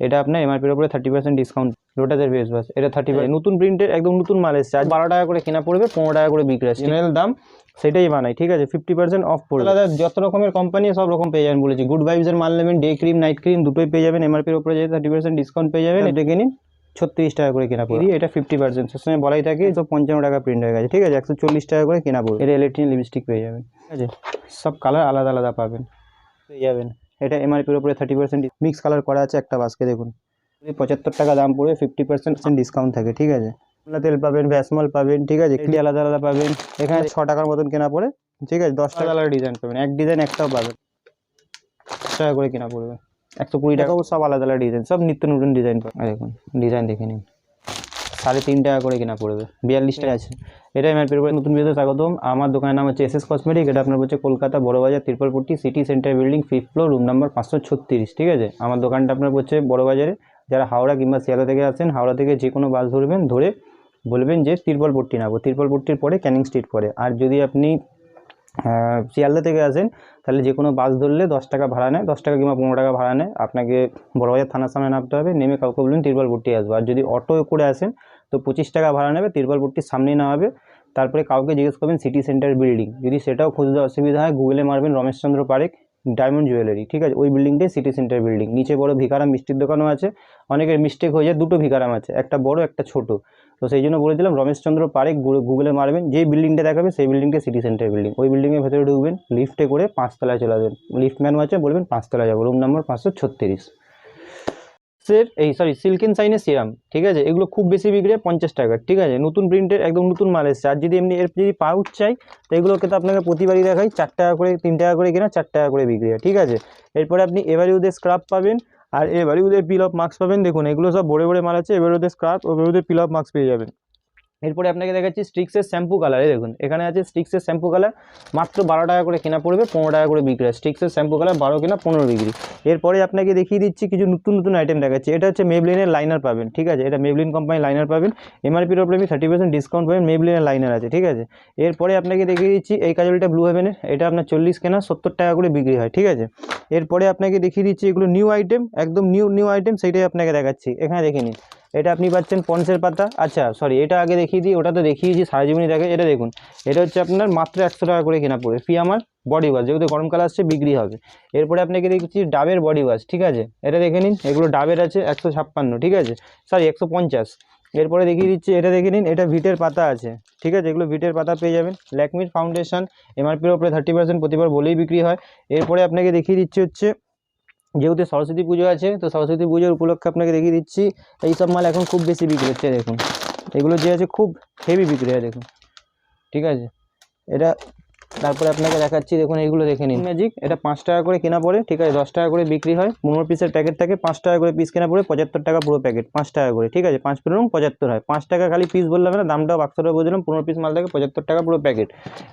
এটা আপনার এমআরপির উপরে 30% ডিসকাউন্ট। লোটাসের ফেস ওয়াশ এটা 30, নতুন প্রিন্টের একদম নতুন মাল এসছে। আজ 12 টাকা করে কেনা পড়বে, 15 টাকা করে বিক্রি আছে, জেনারেল দাম সেটাই বানাই, ঠিক আছে। 50% অফ পড়বে। আলাদা যত রকমের কোম্পানি সব রকম পেয়ে যাবেন বলেছি। গুড ভাইবসের মাল নেবেন, ডে ক্রিম নাইট ক্রিম দুটোই পেয়ে যাবেন এমআরপির উপরে, যে 30% ডিসকাউন্ট পেয়ে যাবেন। এটা কিনে 36 টাকা করে কেনা পড়বে, এটা 50%। সবসময় বলাই থাকে তো 55 টাকা প্রিন্ট হয়ে গেছে, ঠিক আছে। 140 টাকা করে কেনা পড়বে। এটা ইলেকট্রিক লিপস্টিক পেয়ে যাবেন, ঠিক আছে। সব কালার আলাদা আলাদা পাবেন, পেয়ে যাবেন। এটা এমআরপির উপরে 30% মিক্স কালার করা আছে একটা বাস্কে, দেখুন 75 টাকা দাম পড়বে, 50% ডিসকাউন্ট থাকে, ঠিক আছে। আমলা তেল পাবেন, ভ্যাসমল পাবেন, ঠিক আছে। এটি আলাদা আলাদা পাবেন। এখানে 6 টাকার মতন কেনা পড়ে, ঠিক আছে। 10 টাকা আলাদা ডিজাইন পাবেন, এক ডিজাইন একটাও পাবেন 10 টাকা করে কেনা পড়বে। 120 টাকাও সব আলাদা আলাদা ডিজাইন, সব নিত্য নতুন ডিজাইন পাবেন। দেখুন ডিজাইন দেখে নিন, 3.5 টাকা করে কেনা পড়বে, 42 টাকা আছে। এটা এমআরপির উপরে। নতুন ভিডিওতে স্বাগতম। আমার দোকানের নাম হচ্ছে এসএস কসমেটিক। এটা আপনার হচ্ছে Kolkata Burrabazar, Tirpalpatti, city centre building, 5th floor, room number 536, ঠিক আছে। আমার দোকানটা আপনার হচ্ছে বড়বাজারে। যারা হাওড়া কিংবা শিয়ালদা থেকে আসেন, হাওড়া থেকে যে কোনো বাস ধরবেন, ধরে বলবেন যে তিরপলপট্টি নামবো, তিরপলপট্টির পরে ক্যানিং স্ট্রিট পরে। আর যদি আপনি শিয়ালদা থেকে আসেন, তাহলে যে কোনো বাস ধরলে 10 টাকা ভাড়া নেয়, 10 টাকা কিংবা 15 টাকা ভাড়া নেয়। আপনাকে বড়বাজার থানার সামনে নামতে হবে, নেমে কাউকে বলবেন তিরপলপট্টি আসবো। আর যদি অটো করে আসেন তো 25 টাকা ভাড়া নেবে, তিরপলপট্টির সামনেই নামাবে। তারপরে কাউকে জিজ্ঞেস করবেন সিটি সেন্টার বিল্ডিং, যদি সেটাও খুঁজতে অসুবিধা হয় গুগলে মারবেন রমেশচন্দ্র পারেখ ডায়মন্ড জুয়েলারি, ঠিক আছে। ওই বিল্ডিংটাই সিটি সেন্টার বিল্ডিং। নিচে বড় ভিকারাম মিষ্টির দোকানও আছে। অনেকের মিস্টেক হয়ে যায়, দুটো ভিকারাম আছে, একটা বড় একটা ছোটো। তো সেই জন্য বলে দিলাম রমেশচন্দ্র পারেখ, গুগলে মারবেন, যেই বিল্ডিংটা দেখাবে সেই বিল্ডিংটা সিটি সেন্টার বিল্ডিং। ওই বিল্ডিংয়ের ভেতরে ঢুকবেন, লিফটে করে 5 তলায় চলে আসবেন। লিফটম্যানও আছে, বলবেন 5 তলায় যাবো, রুম নাম্বার 536। সিল্কিন সাইনের সিরাম, ঠিক আছে। এগুলো খুব বেশি বিক্রি হয় 50 টাকা, ঠিক আছে। নতুন প্রিন্টের একদম নতুন মাল এসছে। আর যদি এমনি এর যদি পাউচ চাই তো এগুলোকে তো আপনাকে প্রতিবারই দেখাই, 4 টাকা করে, 3 টাকা করে কেনা, 4 টাকা করে বিক্রি হয়, ঠিক আছে। এরপরে আপনি এভারিউদের স্ক্রাব পাবেন, আর এভারিউদের পিল অফ মাস্ক পাবেন। দেখুন এগুলো সব বড় বড় মাল আছে, এভারিউদের স্ক্রাব, এভারিউদের পিল অফ মাস্ক পেয়ে যাবেন। এরপরে আপনাকে দেখাচ্ছি স্ট্রিক্সের শ্যাম্পু কালার। এই দেখুন এখানে আছে স্ট্রিক্সের শ্যাম্পু কালার, মাত্র 12 টাকা করে কেনা পড়বে, 15 টাকা করে বিক্রি হয়। স্ট্রিক্সের শ্যাম্পু কালার 12 কেনা 15 বিক্রি। এরপরে আপনাকে দেখিয়ে দিচ্ছি কিছু নতুন নতুন আইটেম দেখাচ্ছি। এটা হচ্ছে মেবলিনের লাইনার পাবেন, ঠিক আছে। এটা মেবলিন কোম্পানি লাইনার পাবেন, এমআরপির উপরে 30% ডিসকাউন্ট পাবেন, মেবলিনের লাইনার আছে, ঠিক আছে। এরপরে আপনাকে দেখিয়ে দিচ্ছি এই কাজলটা ব্লু হেভেনের, এটা আপনার 40 কেনা 70 টাকা করে বিক্রি হয়, ঠিক আছে। এরপরে আপনাকে দেখিয়ে দিচ্ছি এগুলো নিউ আইটেম, একদম নিউ আইটেম, সেইটাই আপনাকে দেখাচ্ছি। এখানে দেখে নিন, এটা আপনি পাচ্ছেন পন্সের পাতা। আচ্ছা সরি, এটা আগে দেখিয়ে দিই, ওটা তো দেখিয়েছি সারা জীবনই দেখে। এটা দেখুন, এটা হচ্ছে আপনার মাত্র 100 টাকা করে কেনা পড়বে। আমার বডি ওয়াশ, যেহেতু গরমকাল আসছে বিক্রি হবে। এরপরে আপনাকে দেখছি ডাবের বডি ওয়াশ, ঠিক আছে। এটা দেখে নিন, এগুলো ডাবের আছে 156, ঠিক আছে, সরি 150। এরপরে দেখিয়ে দিচ্ছি, এটা দেখে নিন, এটা ভিটের পাতা আছে, ঠিক আছে। এগুলো ভিটের পাতা পেয়ে যাবেন। ল্যাকমির ফাউন্ডেশন এমআরপির উপরে 30% প্রতিবার বলেই বিক্রি হয়। এরপরে আপনাকে দেখিয়ে দিচ্ছি হচ্ছে, যেহেতু সরস্বতী পুজো আছে, তো সরস্বতী পুজোর উপলক্ষে আপনাকে দেখিয়ে দিচ্ছি এই সব মাল এখন খুব বেশি বিক্রি হচ্ছে। দেখুন এগুলো যে আছে খুব হেভি বিক্রি হয়, দেখুন, ঠিক আছে। এটা তারপরে আপনাকে দেখাচ্ছি, দেখুন এইগুলো দেখে নিন। ম্যাজিক, এটা 5 টাকা করে কেনা পড়ে, ঠিক আছে। 10 টাকা করে বিক্রি হয়, 15 পিসের প্যাকেট থাকে, 5 টাকা করে পিস কেনা পড়ে, 75 টাকা পুরো প্যাকেট, 5 টাকা করে, ঠিক আছে। 5×75 হয়, 5 টাকা খালি পিস বললাম না, দামটাও বাক্সটা বলছিলাম। 15 পিস মাল থাকে, 75 টাকা পুরো প্যাকেট।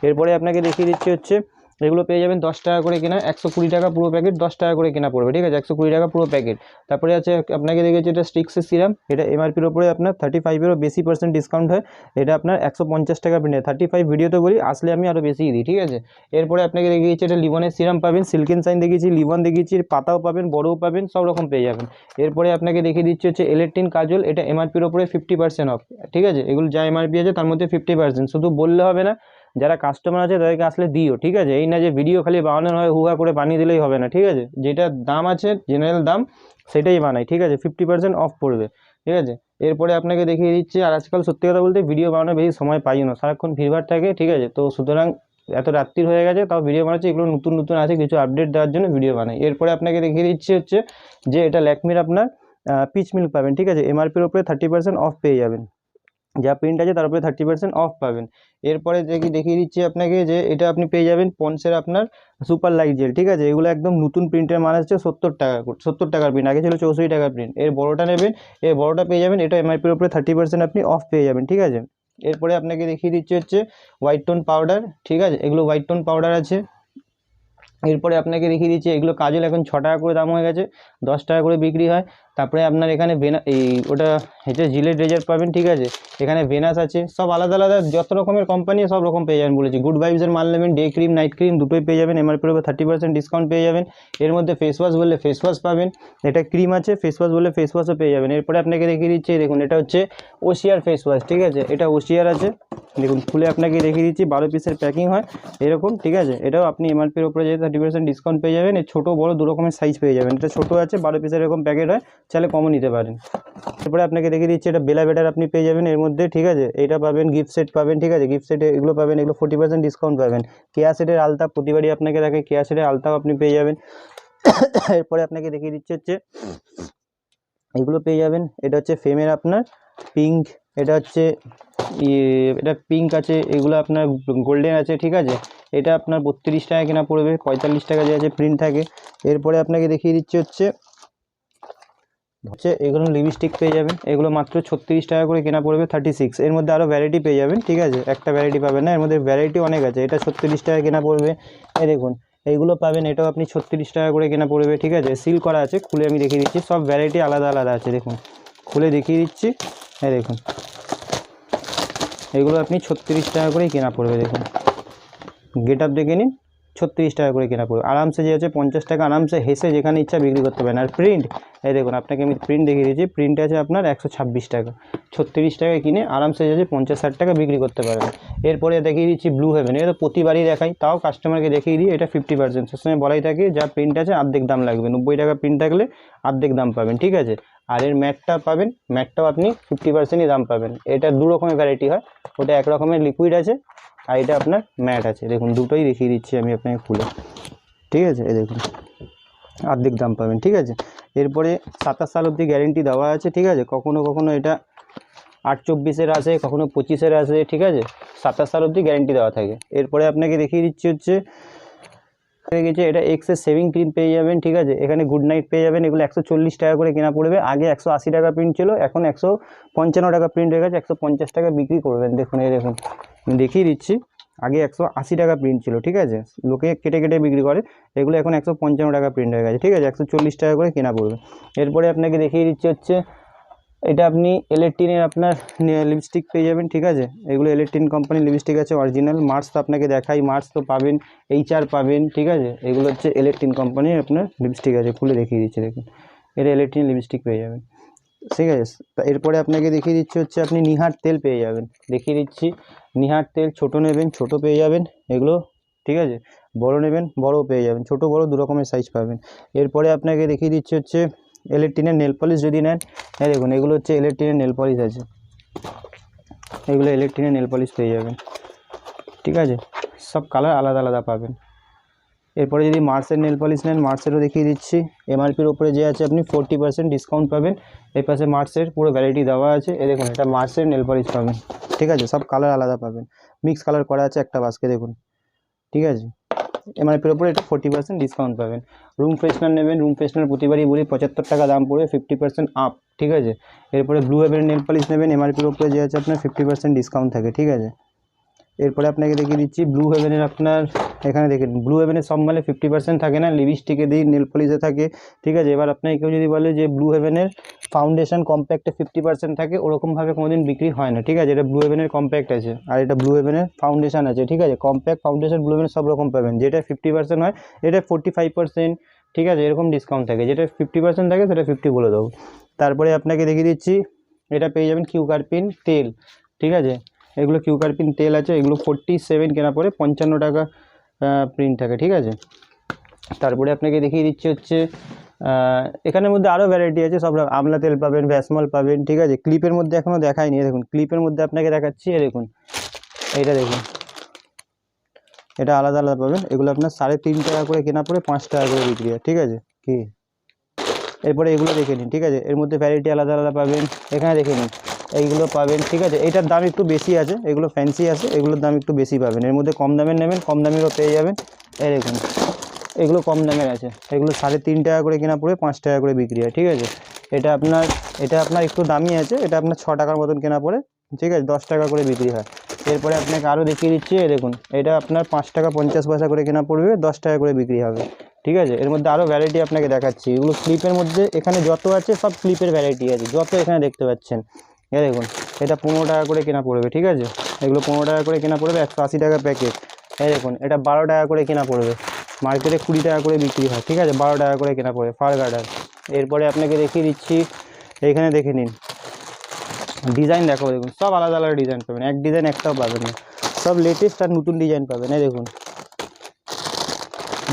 এরপরে আপনাকে দেখিয়ে দিচ্ছি হচ্ছে, এগুলো পেয়ে যাবেন 10 টাকা করে কেনা, 120 টাকা পুরো প্যাকেট, 10 টাকা করে কেনা পড়বে, ঠিক আছে। 120 টাকা পুরো প্যাকেট। তারপরে আছে আপনাকে দেখেছি এটা স্ট্রিক্সের সিরাম, এটা এমআরপির ওপরে আপনার 35-এরও বেশি % ডিসকাউন্ট হয়। এটা আপনার 150 টাকা প্রিন্টে, 35 ভিডিওতে বলি, আসলে আমি আরও বেশি দিই, ঠিক আছে। এরপরে আপনাকে দেখিয়েছি এটা লিবনের সিরাম পাবেন, সিল্কিন সাইন দেখিয়েছি, লিবন দেখিয়েছি, পাতাও পাবেন, বড়ও পাবেন, সব রকম পেয়ে যাবেন। এরপরে আপনাকে দেখিয়ে দিচ্ছি হচ্ছে ইলেকট্রিন কাজল, এটা এমআরপির ওপরে 50% অফ, ঠিক আছে। এগুলো যা এমআরপি আছে তার মধ্যে 50%, শুধু বললে হবে না, যারা কাস্টমার আছে তাদেরকে আসলে দিও, ঠিক আছে। এই না যে ভিডিও খালি বানানোর হয়, হুহা করে বানিয়ে দিলেই হবে না, ঠিক আছে। যেটা দাম আছে জেনারেল দাম সেটাই বানাই, ঠিক আছে। 50% অফ পড়বে, ঠিক আছে। এরপরে আপনাকে দেখিয়ে দিচ্ছি, আর আজকাল সত্যি কথা বলতে ভিডিও বানানোর বেশি সময় পাই না, সারাক্ষণ ভিড়ভাড় থাকে, ঠিক আছে। তো সুতরাং এত রাত্রির হয়ে গেছে তাও ভিডিও বানাচ্ছি, এগুলো নতুন নতুন আছে, কিছু আপডেট দেওয়ার জন্য ভিডিও বানাই। এরপরে আপনাকে দেখিয়ে দিচ্ছি হচ্ছে যে এটা ল্যাকমির আপনার পিচ মিল্ক পাবেন, ঠিক আছে। এমআরপির উপরে 30% অফ পেয়ে যাবেন, যা প্রিন্ট আছে তার উপরে 30% অফ পাবেন। এরপরে দেখিয়ে দিচ্ছি আপনাকে যে এটা আপনি পেয়ে যাবেন পন্সের আপনার সুপার লাইট জেল, ঠিক আছে। এগুলো একদম নতুন প্রিন্টের মাল আসছে, 70 টাকা, 70 টাকার প্রিন্ট, আগে ছিল 64 টাকার প্রিন্ট। এর বড়োটা নেবেন, এর বড়োটা পেয়ে যাবেন, এটা এমআরপির উপরে 30% আপনি অফ পেয়ে যাবেন, ঠিক আছে। এরপরে আপনাকে দেখিয়ে দিচ্ছি হচ্ছে হোয়াইট টোন পাউডার, ঠিক আছে। এগুলো হোয়াইট টোন পাউডার আছে, এরপরে আপনাকে দেখিয়ে দিচ্ছি এগুলো কাজল এখন 6 টাকা করে দাম হয়ে গেছে, 10 টাকা করে বিক্রি হয়। তারপরে আপনার এখানে ওটা হচ্ছে জিলেট রেজার পাবেন, ঠিক আছে। এখানে ভেনাস আছে, সব আলাদা আলাদা যত রকমের কোম্পানি সব রকম পেয়ে যাবেন বলেছি। গুড ভাইবসের মাল নেবেন, ডে ক্রিম নাইট ক্রিম দুটোই পেয়ে যাবেন, এমআরপির উপর 30% ডিসকাউন্ট পেয়ে যাবেন। এর মধ্যে ফেস ওয়াশ বললে ফেস ওয়াশ পাবেন, এটা ক্রিম আছে, ফেস ওয়াশ বললে ফেস ওয়াশও পেয়ে যাবেন। এরপরে আপনাকে দেখিয়ে দিচ্ছি, দেখুন এটা হচ্ছে ওশিয়ার ফেস ওয়াশ, ঠিক আছে। এটা ওশিয়ার আছে, দেখুন খুলে আপনাকে দেখিয়ে দিচ্ছি, 12 পিসের প্যাকিং হয় এরকম, ঠিক আছে। এটাও আপনি এমআরপির উপরে যে 30% ডিসকাউন্ট পেয়ে যাবেন। এই ছোটো বড় দু রকমের সাইজ পেয়ে যাবেন, এটা ছোটো আছে 12 পিসের এরকম প্যাকেট হয়, চাইলে কমও নিতে পারেন। এরপরে আপনাকে দেখিয়ে দিচ্ছি এটা বেলা বেটার আপনি পেয়ে যাবেন এর মধ্যে, ঠিক আছে। এটা পাবেন, গিফট সেট পাবেন, ঠিক আছে। গিফট সেটে এগুলো পাবেন, এগুলো 40% ডিসকাউন্ট পাবেন। কেয়া সেটের আলতা প্রতিবারই আপনাকে দেখে, কেয়া সেটের আলতাও আপনি পেয়ে যাবেন। এরপরে আপনাকে দেখিয়ে দিচ্ছি হচ্ছে এগুলো পেয়ে যাবেন, এটা হচ্ছে ফেমের আপনার পিঙ্ক, এটা হচ্ছে এটা পিঙ্ক আছে, এগুলো আপনার গোল্ডেন আছে, ঠিক আছে। এটা আপনার 32 টাকা কেনা পড়বে, 45 টাকা যে আছে প্রিন্ট থাকে। এরপরে আপনাকে দেখিয়ে দিচ্ছি হচ্ছে এগুলো লিপস্টিক পেয়ে যাবেন, এগুলো মাত্র 36 টাকা করে কেনা পড়বে, 36। এর মধ্যে আরও ভ্যারাইটি পেয়ে যাবেন, ঠিক আছে। একটা ভ্যারাইটি পাবেন না, এর মধ্যে ভ্যারাইটি অনেক আছে। এটা 36 টাকা কেনা পড়বে, এই দেখুন এইগুলো পাবেন, এটাও আপনি 36 টাকা করে কেনা পড়বে, ঠিক আছে। সিল করা আছে, খুলে আমি দেখিয়ে দিচ্ছি, সব ভ্যারাইটি আলাদা আলাদা আছে, দেখুন খুলে দেখিয়ে দিচ্ছি, এই দেখুন এগুলো আপনি 36 টাকা করেই কেনা পড়বে, দেখুন গেট আপ দেখে নিন, 36 টাকা করে কেনা পড়বে। আরামসে যে আছে 50 টাকা আরামসে হেসে যেখানে ইচ্ছা বিক্রি করতে পারেন। আর প্রিন্ট, এই দেখুন আপনাকে আমি প্রিন্ট দেখিয়ে দিয়েছি, প্রিন্ট আছে আপনার 126 টাকা, 36 টাকায় কিনে আরামসে যে 50-60 টাকা বিক্রি করতে পারবেন। এরপরে দেখিয়ে দিচ্ছি ব্লু হেভেন, এটা তো প্রতিবারই দেখাই, তাও কাস্টমারকে দেখিয়ে দিই, এটা 50%, সবসময় বলাই থাকে যা প্রিন্ট আছে অর্ধেক দাম লাগবে, 90 টাকা প্রিন্ট থাকলে অর্ধেক দাম পাবেন, ঠিক আছে। আর এর ম্যাটটা পাবেন, ম্যাটটাও আপনি 50%ই দাম পাবেন। এটা দু রকমের ভ্যারাইটি হয়, ওটা এক রকমের লিকুইড আছে, আর এটা আপনার ম্যাট আছে, দেখুন দুটোই দেখিয়ে দিচ্ছি আমি আপনাকে খুলে, ঠিক আছে। এই দেখুন অর্ধেক দাম পাবেন, ঠিক আছে। এরপরে 27 সাল অবধি গ্যারেন্টি দেওয়া আছে, ঠিক আছে। কখনো কখনো এটা 8/24 আসে, কখনো 25 আসে, ঠিক আছে। 27 সাল অবধি গ্যারেন্টি দেওয়া থাকে। এরপরে আপনাকে দেখিয়ে দিচ্ছি হচ্ছে গেছে এটা এক্সের সেভিং ক্রিম পেয়ে যাবেন, ঠিক আছে। এখানে গুড নাইট পেয়ে যাবেন, এগুলো 140 টাকা করে কেনা পড়বে, আগে 180 টাকা প্রিন্ট ছিল, এখন 155 টাকা প্রিন্ট হয়ে গেছে, 150 টাকা বিক্রি করবেন। দেখুন এই দেখুন আমি দেখিয়ে দিচ্ছি, আগে 180 টাকা প্রিন্ট ছিল, ঠিক আছে, লোকে কেটে কেটে বিক্রি করে, এগুলো এখন 155 টাকা প্রিন্ট হয়ে গেছে, ঠিক আছে, 140 টাকা করে কেনা পড়বে। এরপরে আপনাকে দেখিয়ে দিচ্ছি হচ্ছে এটা আপনি এলেকট্রিনের আপনার লিপস্টিক পেয়ে যাবেন, ঠিক আছে। এগুলো এলেকট্রিন কোম্পানির লিপস্টিক আছে অরিজিনাল, মার্স তো আপনাকে দেখাই, মার্স তো পাবেন, HR পাবেন, ঠিক আছে। এগুলো হচ্ছে এলেকট্রিন কোম্পানির আপনার লিপস্টিক আছে, খুলে দেখিয়ে দিচ্ছি, দেখুন এটা এলেকট্রিন লিপস্টিক পেয়ে যাবেন, ঠিক আছে। এরপরে আপনাকে দেখিয়ে দিচ্ছি হচ্ছে আপনি নিহার তেল পেয়ে যাবেন, দেখিয়ে দিচ্ছি নিহার তেল, ছোটো নেবেন ছোট পেয়ে যাবেন এগুলো, ঠিক আছে। বড় নেবেন বড়ও পেয়ে যাবেন, ছোট বড় দু রকমের সাইজ পাবেন। এরপরে আপনাকে দেখিয়ে দিচ্ছি হচ্ছে ইলেকট্রিনের নেল পলিশ যদি নেন, হ্যাঁ দেখুন এগুলো হচ্ছে ইলেকট্রিনের নেল পলিশ আছে, এগুলো ইলেকট্রিনের নেল পলিশ পেয়ে যাবেন, ঠিক আছে। সব কালার আলাদা আলাদা পাবেন। এরপরে যদি মার্সের নেল পলিশ নেন, মার্সেরও দেখিয়ে দিচ্ছি, এমআরপির ওপরে যে আছে আপনি 40% ডিসকাউন্ট পাবেন। এই পাশে মার্সের পুরো ভ্যারাইটি দেওয়া আছে, এই দেখুন এটা মার্সের নেল পলিশ পাবেন, ঠিক আছে। সব কালার আলাদা পাবেন, মিক্স কালার করা আছে একটা বাস্কে, দেখুন, ঠিক আছে। এমআরপির ওপরে এটা 40% ডিসকাউন্ট পাবেন। রুম ফ্রেশনার নেবেন, রুম ফ্রেশনার প্রতিবারই বলি 75 টাকা দাম পড়বে, 50% আপ, ঠিক আছে। এরপরে ব্লু হেভেনের নেল পলিশ নেবেন, এমআরপির ওপরে যে আছে আপনার 50% ডিসকাউন্ট থাকে, ঠিক আছে। এরপরে আপনাকে দেখিয়ে দিচ্ছি ব্লু হেভেনের আপনার, এখানে দেখেন ব্লু হেভেনের সব মালে 50% থাকে না, লিপস্টিকে দিই নেল পলিশে থাকে, ঠিক আছে। এবার আপনাকে কেউ যদি বলে যে ব্লু হেভেনের ফাউন্ডেশন কম্প্যাক্টে 50% থাকে, ওরকমভাবে কোনোদিন বিক্রি হয় না, ঠিক আছে। এটা ব্লু হেভেনের কম্প্যাক্ট আছে, আর এটা ব্লু হেভেনের ফাউন্ডেশন আছে, ঠিক আছে। কম্প্যাক্ট ফাউন্ডেশন ব্লু হেভেনের সব রকম পাবেন, যেটা 50% হয় এটা 45%, ঠিক আছে, এরকম ডিসকাউন্ট থাকে। যেটা 50% থাকে সেটা 50 বলে দেবো। তারপরে আপনাকে দেখিয়ে দিচ্ছি এটা পেয়ে যাবেন কিউকারপিন তেল, ঠিক আছে। এগুলো কিউকারপিন তেল আছে, এগুলো 47 কেনা পড়ে 55 টাকা প্রিন্ট থাকে, ঠিক আছে। তারপরে আপনাকে দেখিয়ে দিচ্ছি হচ্ছে এখানের মধ্যে আরও ভ্যারাইটি আছে, সব আমলা তেল পাবেন, ভ্যাসমল পাবেন, ঠিক আছে। ক্লিপের মধ্যে এখনও দেখায়নি, দেখুন ক্লিপের মধ্যে আপনাকে দেখাচ্ছি, দেখুন এইটা দেখুন, এটা আলাদা আলাদা পাবেন। এগুলো আপনার 3.5 টাকা করে কেনা পড়ে 5 টাকা করে বিক্রি হয়, ঠিক আছে কি। এরপরে এগুলো দেখে নিন, ঠিক আছে, এর মধ্যে ভ্যারাইটি আলাদা আলাদা পাবেন, এখানে দেখে নিন এইগুলো পাবেন, ঠিক আছে। এটার দাম একটু বেশি আছে, এগুলো ফ্যান্সি আছে, এগুলোর দাম একটু বেশি পাবেন। এর মধ্যে কম দামের নেবেন, কম দামেরও পেয়ে যাবেন, এই দেখুন এগুলো কম দামের আছে, এগুলো 3.5 টাকা করে কেনা পড়ে 5 টাকা করে বিক্রি হয়, ঠিক আছে। এটা আপনার একটু দামি আছে, এটা আপনার 6 টাকার মতন কেনা পড়ে, ঠিক আছে, 10 টাকা করে বিক্রি হয়। এরপরে আপনাকে আরও দেখিয়ে দিচ্ছি, এই দেখুন এটা আপনার 5 টাকা 50 পয়সা করে কেনা পড়বে, 10 টাকা করে বিক্রি হবে, ঠিক আছে। এর মধ্যে আরও ভ্যারাইটি আপনাকে দেখাচ্ছি, এগুলো স্লিপের মধ্যে এখানে যত আছে সব স্লিপের ভ্যারাইটি আছে, যত এখানে দেখতে পাচ্ছেন। এই দেখুন এটা 15 টাকা করে কেনা পড়বে, ঠিক আছে। এগুলো 15 টাকা করে কেনা পড়বে, 180 টাকা প্যাকেট। এই দেখুন এটা 12 টাকা করে কেনা পড়বে, মার্কেটে 20 টাকা করে বিক্রি হয়, ঠিক আছে। 12 টাকা করে কেনা পড়বে ফার গার্ডার। এরপরে আপনাকে দেখিয়ে দিচ্ছি, এইখানে দেখে নিন ডিজাইন দেখাবো, দেখুন সব আলাদা আলাদা ডিজাইন পাবেন, এক ডিজাইন একটাও পাবেন না, সব লেটেস্ট আর নতুন ডিজাইন পাবেন। এই দেখুন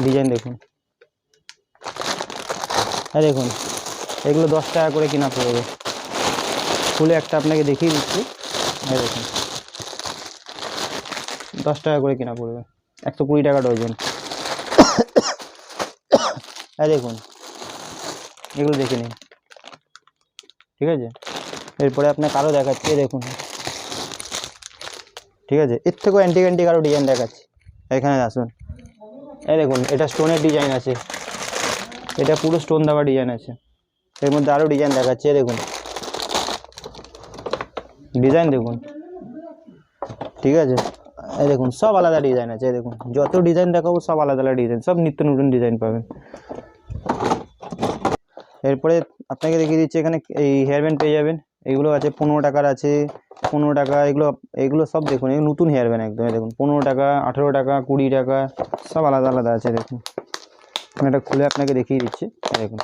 ডিজাইন দেখুন, এই দেখুন এগুলো 10 টাকা করে কেনা পড়বে, খুলে একটা আপনাকে দেখিয়ে দিচ্ছি। এই দেখুন 10 টাকা করে কেনা পড়বে, 120 টাকা ডজন। এই দেখুন এগুলো দেখে নিন, ঠিক আছে। এরপরে আপনাকে আরও দেখাচ্ছি, দেখুন ঠিক আছে, এর থেকেও অ্যান্টিক অ্যান্টিক আরও ডিজাইন দেখাচ্ছি, এখানে আসুন। এই দেখুন এটা স্টোনের ডিজাইন আছে, এটা পুরো স্টোন দেওয়া ডিজাইন আছে, এর মধ্যে আরও ডিজাইন দেখাচ্ছি। এই দেখুন ডিজাইন দেখুন, ঠিক আছে। এই দেখুন সব আলাদা ডিজাইন আছে, এই দেখুন যত ডিজাইন দেখাবো সব আলাদা আলাদা ডিজাইন, সব নিত্য নতুন ডিজাইন পাবেন। এরপরে আপনাকে দেখিয়ে দিচ্ছি, এখানে এই হেয়ার ব্যান্ড পেয়ে যাবেন, এগুলো আছে 15 টাকার আছে, 15 টাকা, এগুলো সব দেখুন, এগুলো নতুন হেয়ার ব্যান্ড একদম। দেখুন 15 টাকা, 18 টাকা, 20 টাকা, সব আলাদা আলাদা আছে। দেখুন আমি এটা খুলে আপনাকে দেখিয়ে দিচ্ছি, দেখুন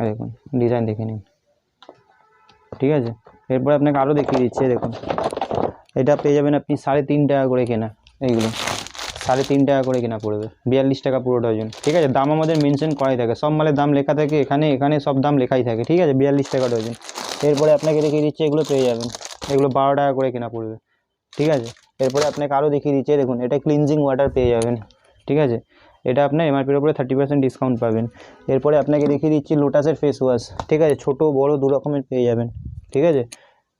দেখুন ডিজাইন দেখে নিন, ঠিক আছে। এরপরে আপনাকে আরও দেখিয়ে দিচ্ছি, দেখুন এটা পেয়ে যাবেন আপনি 3.5 টাকা করে কেনা, এইগুলো 3.5 টাকা করে কেনা পড়বে, 42 টাকা পুরো ডজন, ঠিক আছে। দাম আমাদের মেনশন করাই থাকে, সব মালের দাম লেখা থাকে এখানে, এখানে সব দাম লেখাই থাকে, ঠিক আছে। 42 টাকা ডজন। এরপরে আপনাকে দেখিয়ে দিচ্ছি, এগুলো পেয়ে যাবেন, এগুলো 12 টাকা করে কেনা পড়বে, ঠিক আছে। এরপরে আপনাকে আরও দেখিয়ে দিচ্ছি, দেখুন এটা ক্লিনজিং ওয়াটার পেয়ে যাবেন, ঠিক আছে। এটা আপনার এমআরপির উপরে 30% ডিসকাউন্ট পাবেন। এরপরে আপনাকে দেখিয়ে দিচ্ছি লোটাসের ফেস ওয়াশ, ঠিক আছে, ছোটো বড়ো দু রকমের পেয়ে যাবেন, ঠিক আছে।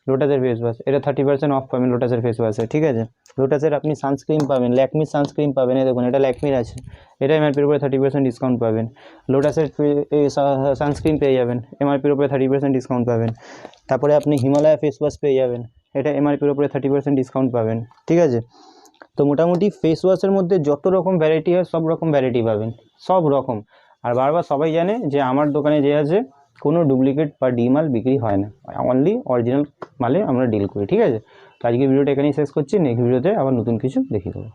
লোটাসের ফেস ওয়াশ, এটা 30% অফ পাবেন লোটাসের ফেস ওয়াশে, ঠিক আছে। লোটাসের আপনি সানস্ক্রিন পাবেন, ল্যাকমির সানস্ক্রিন পাবেন, এই দেখুন এটা ল্যাকমির আছে, এটা এমআরপির উপরে 30% ডিসকাউন্ট পাবেন। লোটাসের সানস্ক্রিন পেয়ে যাবেন, এমআরপির উপরে 30% ডিসকাউন্ট পাবেন। তারপরে আপনি হিমালয়া ফেস ওয়াশ পেয়ে যাবেন, এটা এমআরপির উপরে 30% ডিসকাউন্ট পাবেন, ঠিক আছে। তো মোটামুটি ফেস ওয়াশের মধ্যে যত রকম ভ্যারাইটি হয় সব রকম ভ্যারাইটি পাবেন, সব রকম। আর বারবার সবাই জানে যে আমার দোকানে যে আছে কোনো ডুপ্লিকেট বা ডি মাল বিক্রি হয় না, অনলি অরিজিনাল মালে আমরা ডিল করি, ঠিক আছে। তো আজকে ভিডিওটা এখানেই শেষ করছি, নেক্সট ভিডিওতে আবার নতুন কিছু দেখিয়ে দেবো।